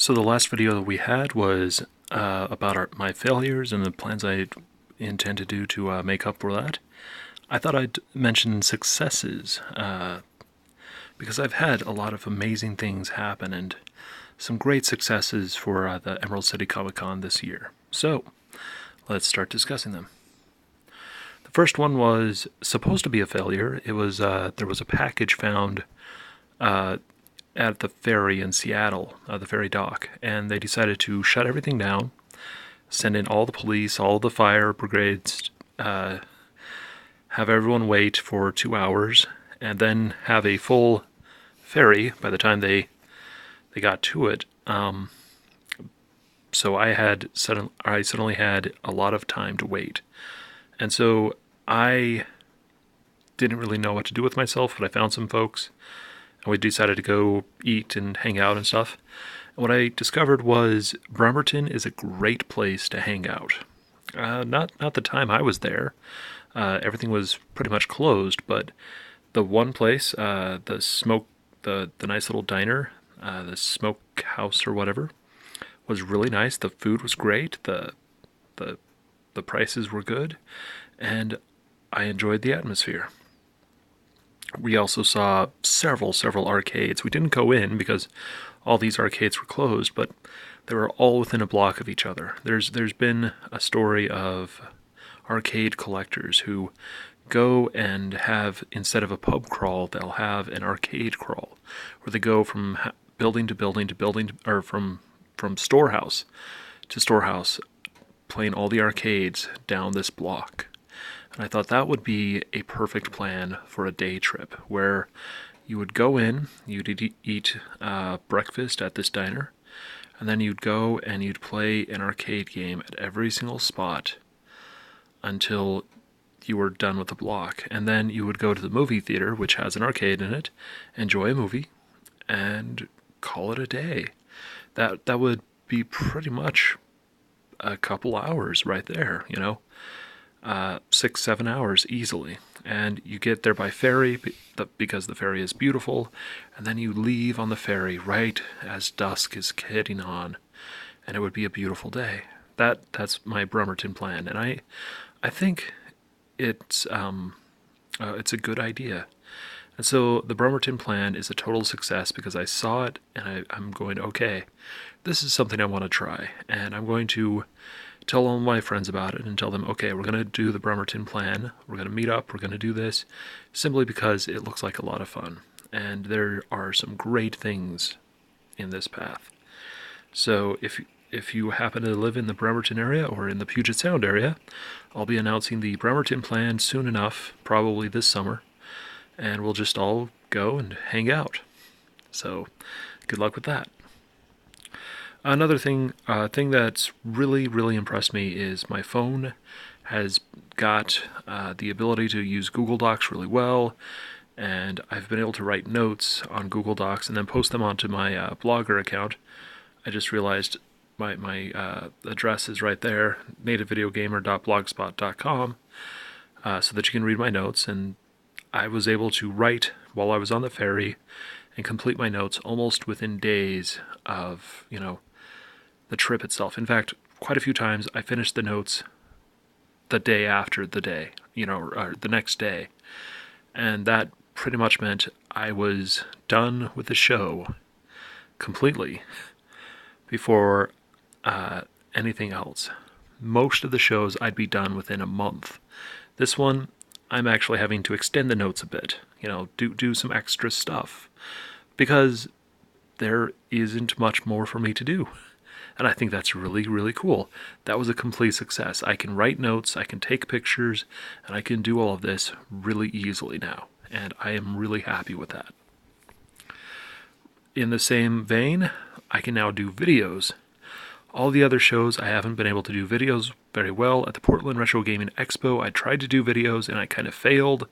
So the last video that we had was about my failures and the plans I intend to do to make up for that. I thought I'd mention successes because I've had a lot of amazing things happen and some great successes for the Emerald City Comic Con this year. So let's start discussing them. The first one was supposed to be a failure. It was there was a package found at the ferry in Seattle, the ferry dock, and they decided to shut everything down, send in all the police, all the fire brigades, have everyone wait for 2 hours, and then have a full ferry by the time they got to it. So I suddenly had a lot of time to wait, and so I didn't really know what to do with myself, but I found some folks, and we decided to go eat and hang out and stuff. And what I discovered was Bremerton is a great place to hang out. Not the time I was there. Everything was pretty much closed, but the one place, the nice little diner, the smoke house or whatever, was really nice. The food was great. The prices were good, and I enjoyed the atmosphere. We also saw several arcades. We didn't go in because all these arcades were closed, but they were all within a block of each other. There's been a story of arcade collectors who go and have, instead of a pub crawl, they'll have an arcade crawl, where they go from building to building to building, or from storehouse to storehouse, playing all the arcades down this block. And I thought that would be a perfect plan for a day trip, where you would go in, you'd eat breakfast at this diner, and then you'd go and you'd play an arcade game at every single spot until you were done with the block. And then you would go to the movie theater, which has an arcade in it, enjoy a movie, and call it a day. That would be pretty much a couple hours right there, 6-7 hours easily. And you get there by ferry because the ferry is beautiful, and then you leave on the ferry right as dusk is hitting on, and it would be a beautiful day. That's my Bremerton plan, and I think it's a good idea. And so the Bremerton Plan is a total success because I saw it and I'm going, okay, this is something I want to try, and I'm going to tell all my friends about it and tell them, okay, we're going to do the Bremerton Plan, we're going to meet up, we're going to do this, simply because it looks like a lot of fun, and there are some great things in this path. So if you happen to live in the Bremerton area or in the Puget Sound area, I'll be announcing the Bremerton Plan soon enough, probably this summer, and we'll just all go and hang out. So good luck with that. Another thing that's really impressed me is my phone has got the ability to use Google Docs really well, and I've been able to write notes on Google Docs and then post them onto my Blogger account. I just realized my address is right there, nativevideogamer.blogspot.com, so that you can read my notes. And I was able to write while I was on the ferry and complete my notes almost within days of, the trip itself. In fact, quite a few times I finished the notes the day after the day, or the next day. And that pretty much meant I was done with the show completely before anything else. Most of the shows I'd be done within a month. This one, I'm actually having to extend the notes a bit, do some extra stuff, because there isn't much more for me to do. And I think that's really cool. That was a complete success. I can write notes, I can take pictures, and I can do all of this really easily now. And I am really happy with that. In the same vein, I can now do videos. All the other shows, I haven't been able to do videos very well. At the Portland Retro Gaming Expo, I tried to do videos and I kind of failed.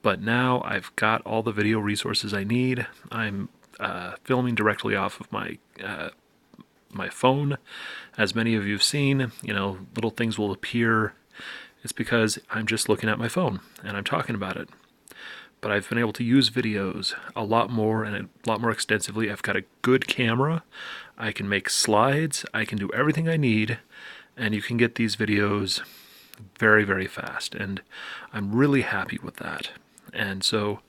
But now I've got all the video resources I need. I'm filming directly off of my phone. As many of you have seen, little things will appear. It's because I'm just looking at my phone and I'm talking about it. but I've been able to use videos a lot more and a lot more extensively. I've got a good camera. I can make slides. I can do everything I need, and you can get these videos very, very fast, and I'm really happy with that. And so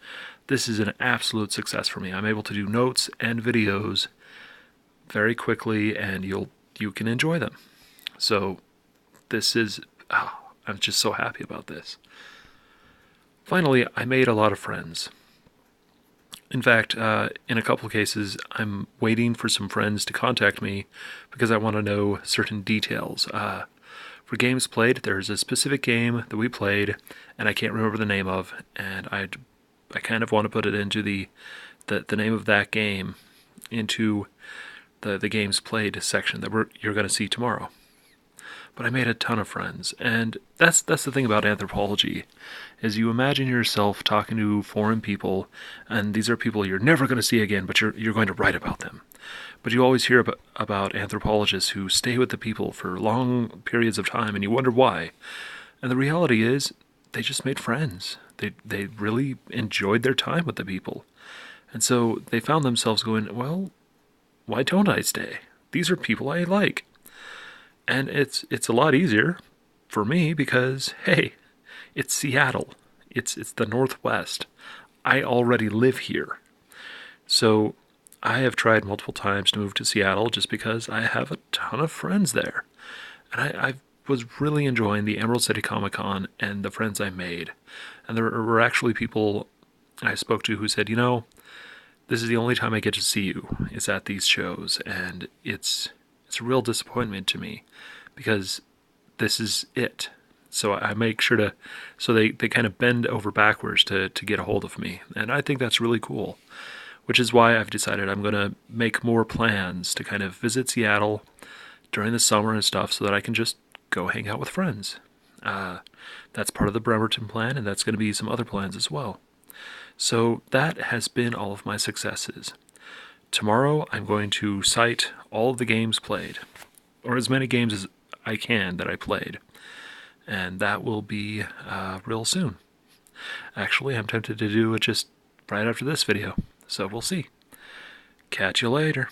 this is an absolute success for me. I'm able to do notes and videos very quickly, and you can enjoy them. So this is, I'm just so happy about this. Finally, I made a lot of friends. In fact, in a couple of cases, I'm waiting for some friends to contact me because I want to know certain details. For games played, there's a specific game that we played, and I can't remember the name of, and I kind of want to put it into the name of that game into the games played section that you're going to see tomorrow. But I made a ton of friends, and that's the thing about anthropology, is you imagine yourself talking to foreign people, and these are people you're never going to see again, but you're going to write about them. But you always hear about anthropologists who stay with the people for long periods of time, and you wonder why. And the reality is, they just made friends. They really enjoyed their time with the people. And so they found themselves going, well, why don't I stay? These are people I like. And it's a lot easier for me because, hey, it's Seattle. It's the Northwest. I already live here. So I have tried multiple times to move to Seattle just because I have a ton of friends there. And I was really enjoying the Emerald City Comic Con and the friends I made. And there were actually people I spoke to who said, this is the only time I get to see you is at these shows. And it's a real disappointment to me because this is it. So I make sure so they kind of bend over backwards to get a hold of me. And I think that's really cool, which is why I've decided I'm going to make more plans to kind of visit Seattle during the summer and stuff so that I can just go hang out with friends. That's part of the Bremerton Plan, and that's going to be some other plans as well. So that has been all of my successes. Tomorrow I'm going to cite all of the games played, or as many games as I can that I played, and that will be real soon. Actually, I'm tempted to do it just right after this video, so we'll see. Catch you later.